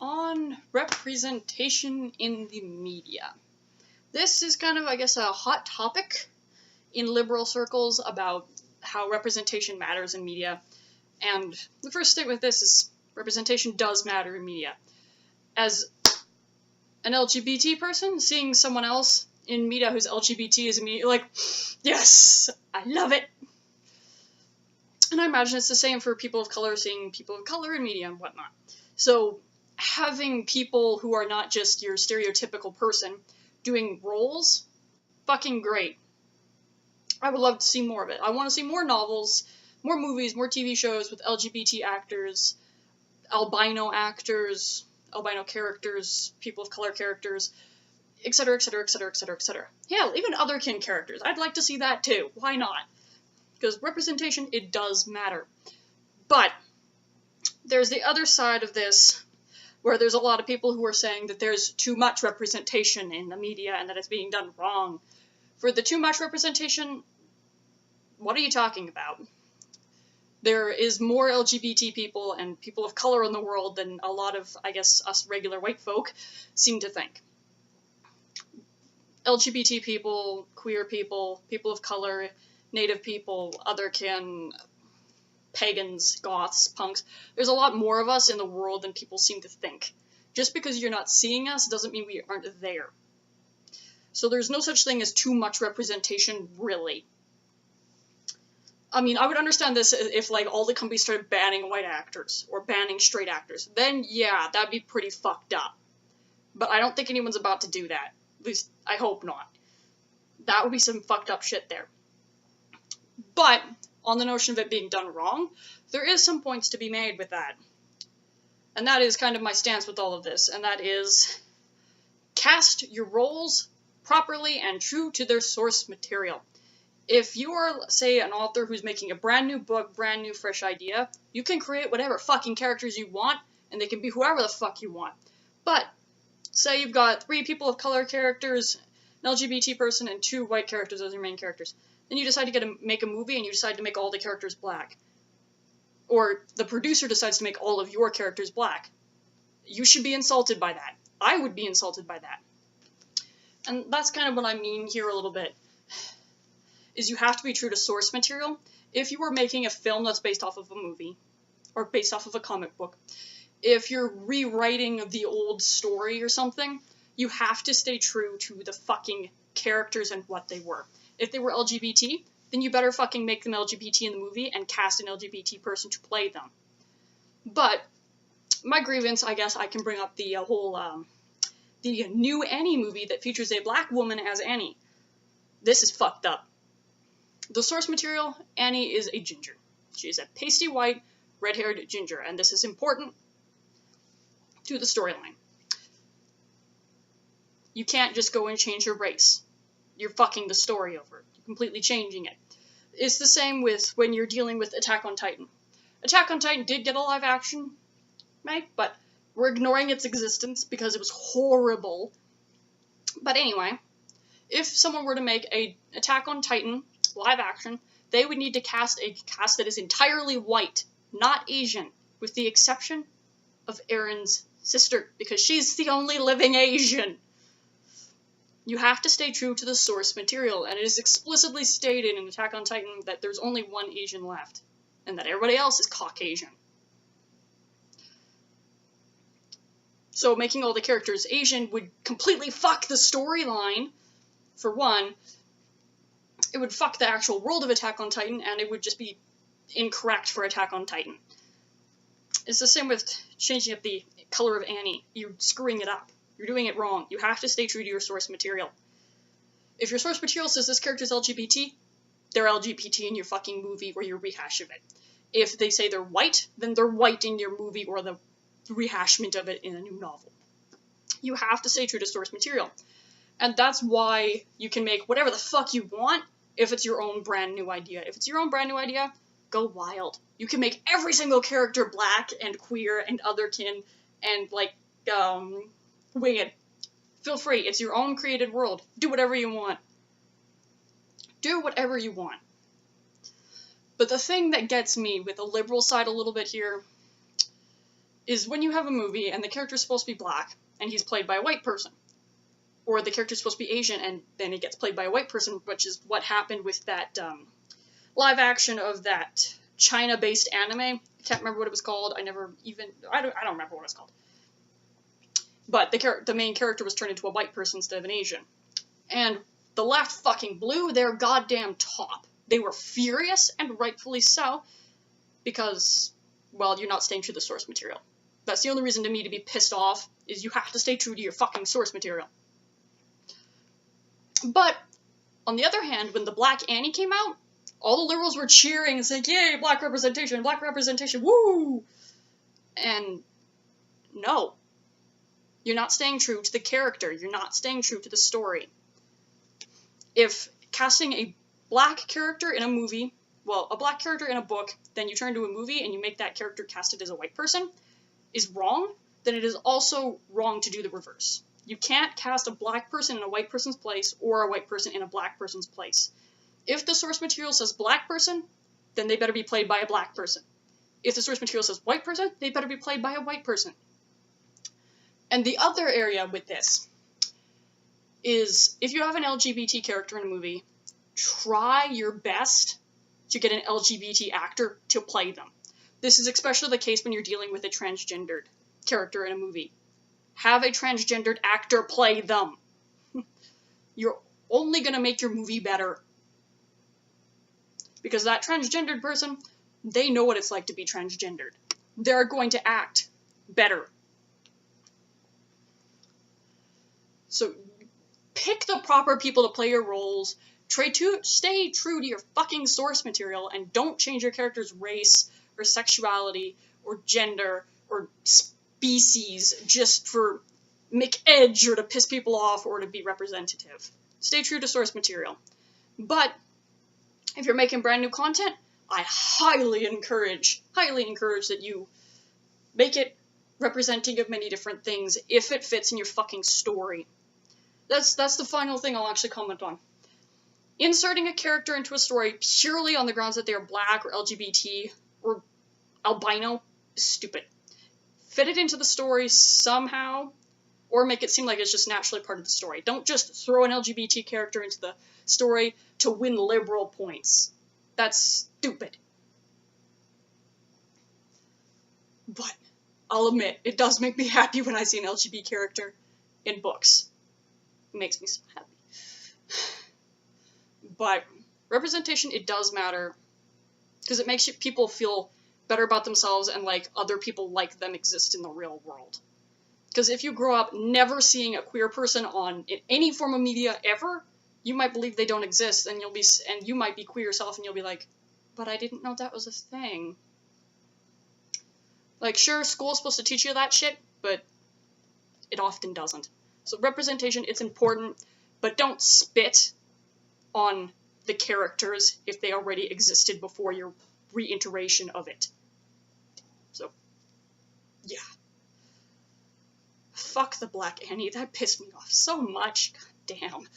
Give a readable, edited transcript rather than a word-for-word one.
on representation in the media. This is kind of, I guess, a hot topic in liberal circles about how representation matters in media. And the first statement with this is representation does matter in media. As an LGBT person, seeing someone else in media who's LGBT is immediately like, yes, I love it. And I imagine it's the same for people of color seeing people of color in media and whatnot. So having people who are not just your stereotypical person doing roles, fucking great. I would love to see more of it. I want to see more novels, more movies, more TV shows with LGBT actors, albino characters, people of color characters, etc., etc., etc., etc., etc. Hell, even otherkin characters. I'd like to see that too. Why not? Because representation, it does matter. But there's the other side of this, where there's a lot of people who are saying that there's too much representation in the media and that it's being done wrong. For the too much representation, what are you talking about? There is more LGBT people and people of color in the world than a lot of, I guess, us regular white folk seem to think. LGBT people, queer people, people of color, native people, otherkin, pagans, goths, punks. There's a lot more of us in the world than people seem to think. Just because you're not seeing us doesn't mean we aren't there. So there's no such thing as too much representation, really. I mean, I would understand this if, like, all the companies started banning white actors, or banning straight actors. Then, yeah, that'd be pretty fucked up. But I don't think anyone's about to do that. At least, I hope not. That would be some fucked up shit there. But, on the notion of it being done wrong, there is some points to be made with that. And that is kind of my stance with all of this, and that is, cast your roles properly and true to their source material. If you are, say, an author who's making a brand new book, brand new fresh idea, you can create whatever fucking characters you want, and they can be whoever the fuck you want. But, say you've got 3 people of color characters, an LGBT person, and 2 white characters as your main characters. Then you decide to make a movie, and you decide to make all the characters black. Or the producer decides to make all of your characters black. You should be insulted by that. I would be insulted by that. And that's kind of what I mean here a little bit. Is you have to be true to source material. If you were making a film that's based off of a movie, or based off of a comic book, if you're rewriting the old story or something, you have to stay true to the fucking characters and what they were. If they were LGBT, then you better fucking make them LGBT in the movie and cast an LGBT person to play them. But my grievance, I guess I can bring up the the new Annie movie that features a black woman as Annie. This is fucked up. The source material, Annie is a ginger. She is a pasty white, red-haired ginger, and this is important to the storyline. You can't just go and change her race. You're fucking the story over. You're completely changing it. It's the same with when you're dealing with Attack on Titan. Attack on Titan did get a live action, right? But we're ignoring its existence because it was horrible. But anyway, if someone were to make a Attack on Titan live action, they would need to cast a cast that is entirely white, not Asian, with the exception of Aaron's sister, because she's the only living Asian. You have to stay true to the source material, and it is explicitly stated in Attack on Titan that there's only one Asian left, and that everybody else is Caucasian. So making all the characters Asian would completely fuck the storyline, for one. It would fuck the actual world of Attack on Titan, and it would just be incorrect for Attack on Titan. It's the same with changing up the color of Annie. You're screwing it up. You're doing it wrong. You have to stay true to your source material. If your source material says this character's LGBT, they're LGBT in your fucking movie or your rehash of it. If they say they're white, then they're white in your movie or the rehashment of it in a new novel. You have to stay true to source material. And that's why you can make whatever the fuck you want if it's your own brand new idea. If it's your own brand new idea, go wild. You can make every single character black and queer and otherkin and, like, wing it. Feel free. It's your own created world. Do whatever you want. Do whatever you want. But the thing that gets me with the liberal side a little bit here is when you have a movie and the character's supposed to be black and he's played by a white person. Or the character's supposed to be Asian and then he gets played by a white person, which is what happened with that live action of that China-based anime. I can't remember what it was called. I don't remember what it was called. But the main character was turned into a white person instead of an Asian. And the left fucking blew their goddamn top. They were furious, and rightfully so, because, well, you're not staying true to the source material. That's the only reason to me to be pissed off, is you have to stay true to your fucking source material. But, on the other hand, when the Black Annie came out, all the liberals were cheering and saying, yay, black representation, woo! And, no. You're not staying true to the character. You're not staying true to the story. If casting a black character in a movie, well, a black character in a book, then you turn to a movie and you make that character casted as a white person, is wrong, then it is also wrong to do the reverse. You can't cast a black person in a white person's place or a white person in a black person's place. If the source material says black person, then they better be played by a black person. If the source material says white person, they better be played by a white person. And the other area with this is, if you have an LGBT character in a movie, try your best to get an LGBT actor to play them. This is especially the case when you're dealing with a transgendered character in a movie. Have a transgendered actor play them. You're only going to make your movie better. Because that transgendered person, they know what it's like to be transgendered. They're going to act better. So, pick the proper people to play your roles, stay true to your fucking source material, and don't change your character's race, or sexuality, or gender, or species, just for make edge, or to piss people off, or to be representative. Stay true to source material. But, if you're making brand new content, I highly encourage that you make it representing of many different things, if it fits in your fucking story. That's the final thing I'll actually comment on. Inserting a character into a story purely on the grounds that they are black or LGBT or albino is stupid. Fit it into the story somehow, or make it seem like it's just naturally part of the story. Don't just throw an LGBT character into the story to win liberal points. That's stupid. But I'll admit, it does make me happy when I see an LGBT character in books. It makes me so happy. But representation, it does matter, because it makes people feel better about themselves and like other people like them exist in the real world. Because if you grow up never seeing a queer person in any form of media ever, you might believe they don't exist, and you might be queer yourself, and you'll be like, but I didn't know that was a thing. Like, sure, school's supposed to teach you that shit, but it often doesn't. So representation, it's important, but don't spit on the characters if they already existed before your reiteration of it. So, yeah. Fuck the Black Annie, that pissed me off so much. God damn.